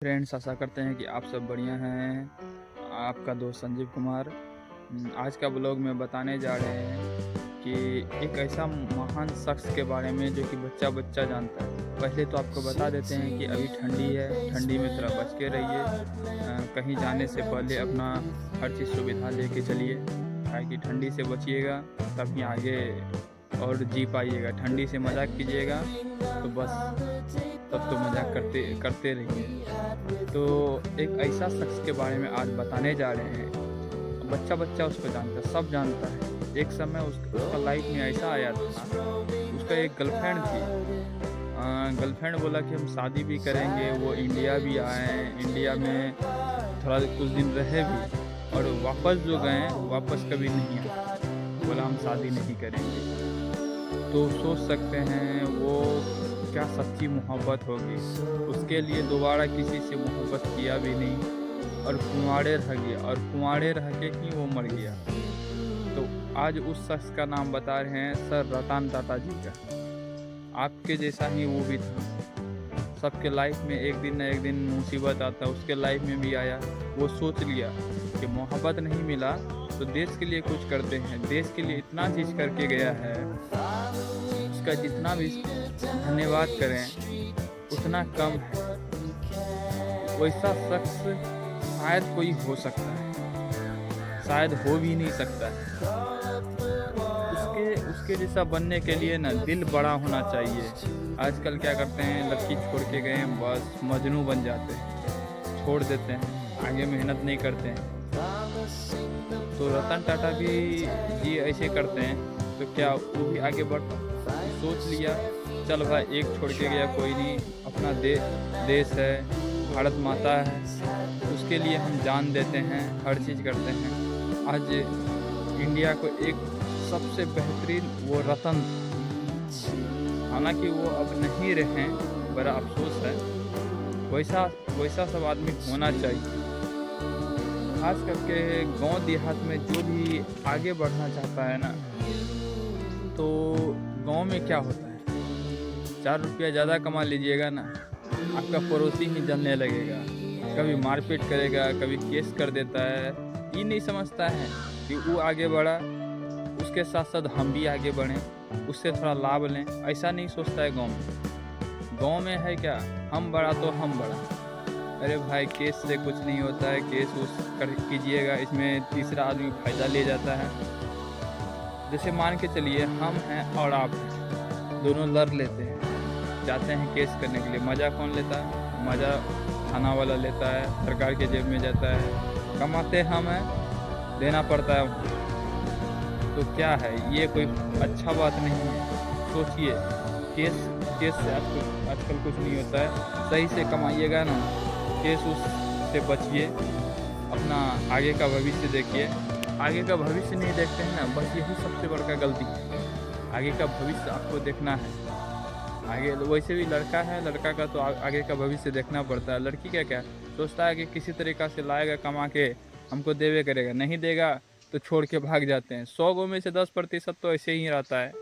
Friends, आशा करते हैं कि आप सब बढ़िया हैं। आपका दोस्त संजीव कुमार। आज का ब्लॉग में बताने जा रहे हैं कि एक ऐसा महान शख्स के बारे में जो कि बच्चा बच्चा जानता है। पहले तो आपको बता देते हैं कि अभी ठंडी है, ठंडी में थोड़ा बच के रहिए। कहीं जाने से पहले अपना हर चीज़ सुविधा लेके चलिए, ताकि ठंडी से बचिएगा, तभी आगे और जी पाइएगा। ठंडी से मजाक कीजिएगा तो बस तब तो मजाक करते करते रहिए। तो एक ऐसा शख्स के बारे में आज बताने जा रहे हैं। बच्चा बच्चा उसको जानता है, सब जानता है। एक समय उसका लाइफ में ऐसा आया था, उसका एक गर्लफ्रेंड थी। गर्लफ्रेंड बोला कि हम शादी भी करेंगे, वो इंडिया भी आए, इंडिया में थोड़ा कुछ दिन रहे भी, और वापस जो गए वापस कभी नहीं आए। बोला हम शादी नहीं करेंगे। तो सोच सकते हैं वो क्या सच्ची मोहब्बत होगी। उसके लिए दोबारा किसी से मोहब्बत किया भी नहीं, और कुंवारे रह गया, और कुंवारे रह के ही वो मर गया। तो आज उस शख्स का नाम बता रहे हैं, सर रतन टाटा जी का। आपके जैसा ही वो भी था। सबके लाइफ में एक दिन न एक दिन मुसीबत आता, उसके लाइफ में भी आया। वो सोच लिया कि मोहब्बत नहीं मिला तो देश के लिए कुछ करते हैं। देश के लिए इतना चीज़ करके गया है, उसका जितना भी धन्यवाद करें उतना कम है। वैसा शख्स शायद कोई हो सकता है, शायद हो भी नहीं सकता है। उसके जैसा बनने के लिए ना दिल बड़ा होना चाहिए। आजकल क्या करते हैं, लड़की छोड़ के गए बस मजनू बन जाते हैं, छोड़ देते हैं, आगे मेहनत नहीं करते हैं। तो रतन टाटा भी जी ऐसे करते हैं, तो क्या वो भी आगे बढ़ता? सोच लिया चल भाई, एक छोड़ के गया कोई नहीं, अपना देश है, भारत माता है, उसके लिए हम जान देते हैं, हर चीज़ करते हैं। आज इंडिया को एक सबसे बेहतरीन वो रतन, हालांकि वो अब नहीं रहे, बड़ा अफसोस है। वैसा सब आदमी होना चाहिए। खास करके गांव देहात में जो भी आगे बढ़ना चाहता है ना, तो गांव में क्या होता है, 4 रुपया ज़्यादा कमा लीजिएगा ना, आपका पड़ोसी ही जलने लगेगा, कभी मारपीट करेगा, कभी केस कर देता है। ये नहीं समझता है कि वो आगे बढ़ा, उसके साथ साथ हम भी आगे बढ़ें, उससे थोड़ा लाभ लें। ऐसा नहीं सोचता है गांव में। गांव में है क्या, हम बढ़ा तो हम बढ़ा। अरे भाई, केस से कुछ नहीं होता है, केस उस कर कीजिएगा, इसमें तीसरा आदमी फ़ायदा ले जाता है। जैसे मान के चलिए हम हैं और आप हैं, दोनों लड़ लेते हैं, जाते हैं केस करने के लिए। मज़ा कौन लेता है? मज़ा थाना वाला लेता है, सरकार के जेब में जाता है। कमाते हम हैं, देना पड़ता है। तो क्या है, ये कोई अच्छा बात नहीं है। सोचिए, केस से आजकल कुछ नहीं होता है। सही से कमाइएगा ना, केस उससे बचिए, अपना आगे का भविष्य देखिए। आगे का भविष्य नहीं देखते हैं ना, बस यही सबसे बड़का गलती है। आगे का भविष्य आपको देखना है। आगे वैसे भी लड़का है, लड़का का तो आगे का भविष्य देखना पड़ता है। लड़की का क्या सोचता है कि किसी तरीक़ा से लाएगा, कमा के हमको देवे करेगा, नहीं देगा तो छोड़ के भाग जाते हैं। 100 गो में से 10% तो ऐसे ही रहता है,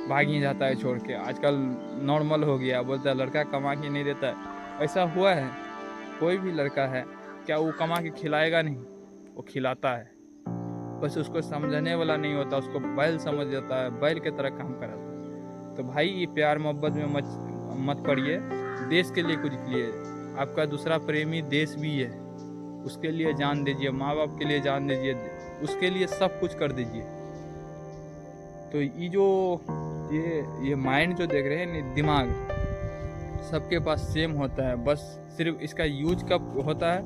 भाग ही जाता है छोड़ के। आजकल नॉर्मल हो गया, बोलता है लड़का कमा के नहीं देता है। ऐसा हुआ है? कोई भी लड़का है क्या वो कमा के खिलाएगा? नहीं, वो खिलाता है, बस उसको समझने वाला नहीं होता, उसको बैल समझ जाता है, बैल के तरह काम कराता है। तो भाई, ये प्यार मोहब्बत में मत पड़िए, देश के लिए कुछ कीजिए। आपका दूसरा प्रेमी देश भी है, उसके लिए जान दीजिए, माँ बाप के लिए जान दीजिए, उसके लिए सब कुछ कर दीजिए। तो ये जो ये माइंड जो देख रहे हैं ना, दिमाग सबके पास सेम होता है, बस सिर्फ इसका यूज कब होता है,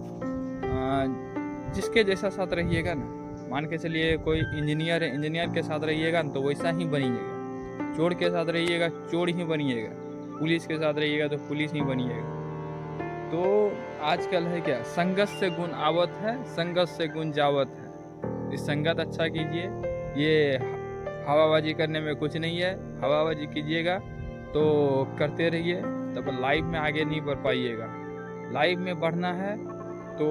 जिसके जैसा साथ रहिएगा ना। मान के चलिए कोई इंजीनियर है, इंजीनियर के साथ रहिएगा ना तो वैसा ही बनिएगा। चोर के साथ रहिएगा, चोर ही बनिएगा। पुलिस के साथ रहिएगा तो पुलिस ही बनिएगा। तो आजकल है क्या, संगत से गुण आवत है, संगत से गुण जावत है। इस संगत अच्छा कीजिए। ये हवाबाजी करने में कुछ नहीं है। हवाबाजी कीजिएगा तो करते रहिए, तब लाइफ में आगे नहीं बढ़ पाइएगा। लाइफ में बढ़ना है तो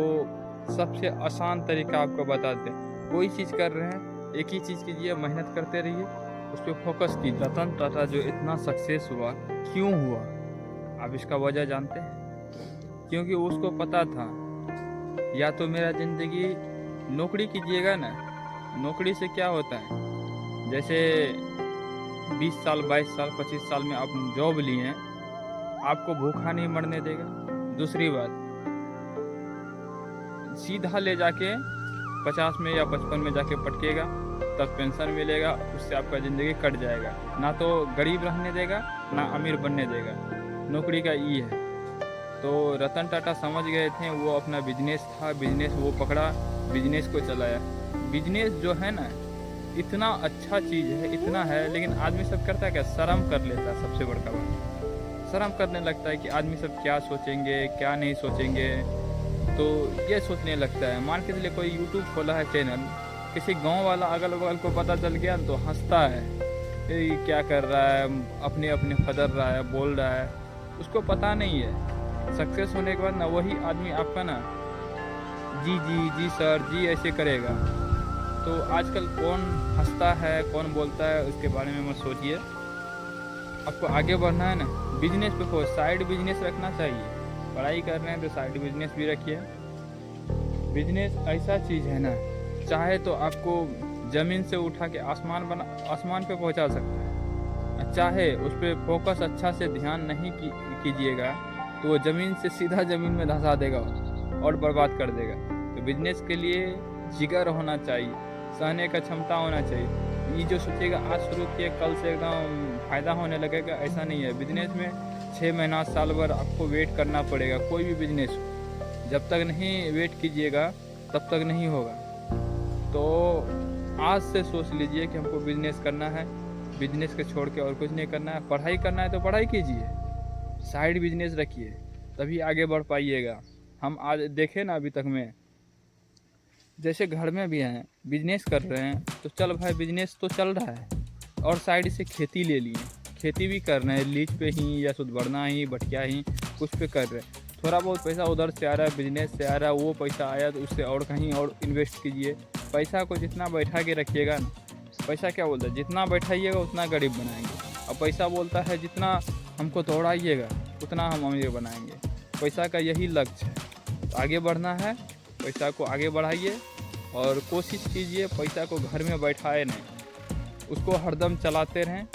सबसे आसान तरीका आपको बताते हैं। कोई चीज़ कर रहे हैं, एक ही चीज़ कीजिए, मेहनत करते रहिए, उस पर फोकस कीजिए। रतन टाटा जो इतना सक्सेस हुआ, क्यों हुआ? आप इसका वजह जानते हैं? क्योंकि उसको पता था या तो मेरा ज़िंदगी नौकरी कीजिएगा ना, नौकरी से क्या होता है, जैसे 20 साल 22 साल 25 साल में आप जॉब लिए हैं, आपको भूखा नहीं मरने देगा। दूसरी बात, सीधा ले जाके 50 में या 55 में जाके पटकेगा, तब पेंशन मिलेगा, उससे आपका ज़िंदगी कट जाएगा। ना तो गरीब रहने देगा ना अमीर बनने देगा। नौकरी का ये है। तो रतन टाटा समझ गए थे, वो अपना बिजनेस था, बिजनेस वो पकड़ा, बिजनेस को चलाया। बिजनेस जो है ना, इतना अच्छा चीज़ है, इतना है, लेकिन आदमी सब करता है क्या, शर्म कर लेता है। सबसे बड़का बात, शर्म करने लगता है कि आदमी सब क्या सोचेंगे क्या नहीं सोचेंगे, तो ये सोचने लगता है। मान के चलिए कोई यूट्यूब खोला है चैनल, किसी गांव वाला अगल बगल को पता चल गया तो हंसता है, ये क्या कर रहा है, अपने अपने फदर रहा है, बोल रहा है, उसको पता नहीं है। सक्सेस होने के बाद ना वही आदमी आपका ना जी जी जी सर जी ऐसे करेगा। तो आजकल कौन हंसता है कौन बोलता है उसके बारे में मत सोचिए। आपको आगे बढ़ना है ना, बिजनेस पे फोकस, साइड बिजनेस रखना चाहिए। पढ़ाई कर रहे हैं तो साइड बिजनेस भी रखिए। बिजनेस ऐसा चीज़ है ना, चाहे तो आपको ज़मीन से उठा के आसमान पे पहुंचा सकता है, चाहे उस पर फोकस अच्छा से ध्यान नहीं कीजिएगा तो वो ज़मीन से सीधा ज़मीन में धंसा देगा और बर्बाद कर देगा। तो बिजनेस के लिए जिगर होना चाहिए, सहने का क्षमता होना चाहिए। ये जो सोचिएगा आज शुरू किए कल से एकदम फ़ायदा होने लगेगा, ऐसा नहीं है। बिजनेस में 6 महीना साल भर आपको वेट करना पड़ेगा। कोई भी बिजनेस हो, जब तक नहीं वेट कीजिएगा तब तक नहीं होगा। तो आज से सोच लीजिए कि हमको बिजनेस करना है, बिजनेस के छोड़ के और कुछ नहीं करना है। पढ़ाई करना है तो पढ़ाई कीजिए, साइड बिजनेस रखिए, तभी आगे बढ़ पाइएगा। हम आज देखें ना, अभी तक में जैसे घर में भी हैं बिजनेस कर रहे हैं, तो चल भाई बिजनेस तो चल रहा है और साइड से खेती ले लिए, खेती भी कर रहे हैं, लीज पे ही या सुदबरना ही बटिया ही कुछ पे कर रहे हैं। थोड़ा बहुत पैसा उधर से आ रहा है, बिजनेस से आ रहा है, वो पैसा आया तो उससे और कहीं और इन्वेस्ट कीजिए। पैसा को जितना बैठा के रखिएगा ना, पैसा क्या बोलता है, जितना बैठाइएगा उतना गरीब बनाएंगे। और पैसा बोलता है जितना हमको दौड़ाइएगा उतना हम अमीर बनाएंगे। पैसा का यही लक्ष्य है। तो आगे बढ़ना है, पैसा को आगे बढ़ाइए और कोशिश कीजिए पैसा को घर में बैठाए नहीं, उसको हरदम चलाते रहें।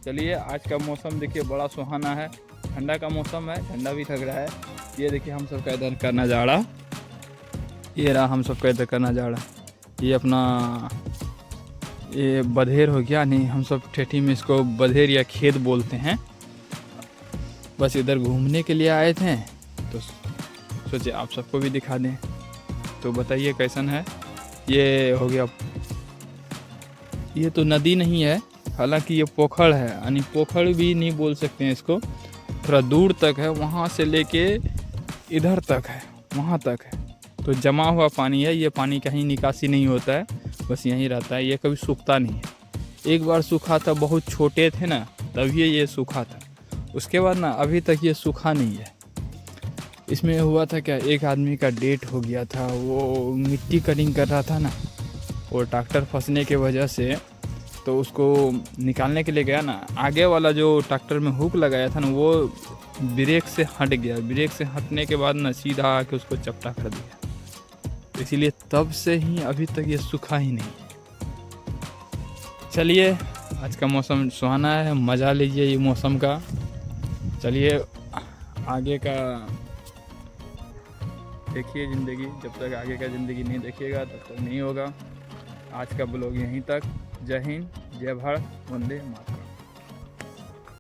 चलिए, आज का मौसम देखिए बड़ा सुहाना है, ठंडा का मौसम है, ठंडा भी लग रहा है। ये देखिए हम सब का इधर का नज़ारा, ये रहा हम सब का इधर का नज़ारा। ये अपना ये बधेर हो गया, नहीं हम सब ठेठी में इसको बधेर या खेत बोलते हैं। बस इधर घूमने के लिए आए थे तो सोचे आप सबको भी दिखा दें। तो बताइए कैसन है। ये हो गया, ये तो नदी नहीं है, हालांकि ये पोखर है, यानी पोखर भी नहीं बोल सकते हैं इसको, थोड़ा दूर तक है, वहाँ से लेके इधर तक है, वहाँ तक है। तो जमा हुआ पानी है, ये पानी कहीं निकासी नहीं होता है, बस यहीं रहता है, ये कभी सूखता नहीं है। एक बार सूखा था, बहुत छोटे थे ना तभी ये सूखा था, उसके बाद ना अभी तक ये सूखा नहीं है। इसमें हुआ था क्या, एक आदमी का डेथ हो गया था, वो मिट्टी कटिंग कर रहा था ना, और ट्रैक्टर फंसने के वजह से तो उसको निकालने के लिए गया ना, आगे वाला जो ट्रैक्टर में हुक लगाया था ना वो ब्रेक से हट गया, ब्रेक से हटने के बाद ना सीधा आके उसको चपटा कर दिया। इसीलिए तब से ही अभी तक ये सूखा ही नहीं। चलिए, आज का मौसम सुहाना है, मज़ा लीजिए ये मौसम का। चलिए आगे का देखिए ज़िंदगी, जब तक आगे का ज़िंदगी नहीं देखिएगा तब तक नहीं होगा। आज का ब्लॉग यहीं तक। जय हिंद, जय भारत, वंदे मातरम।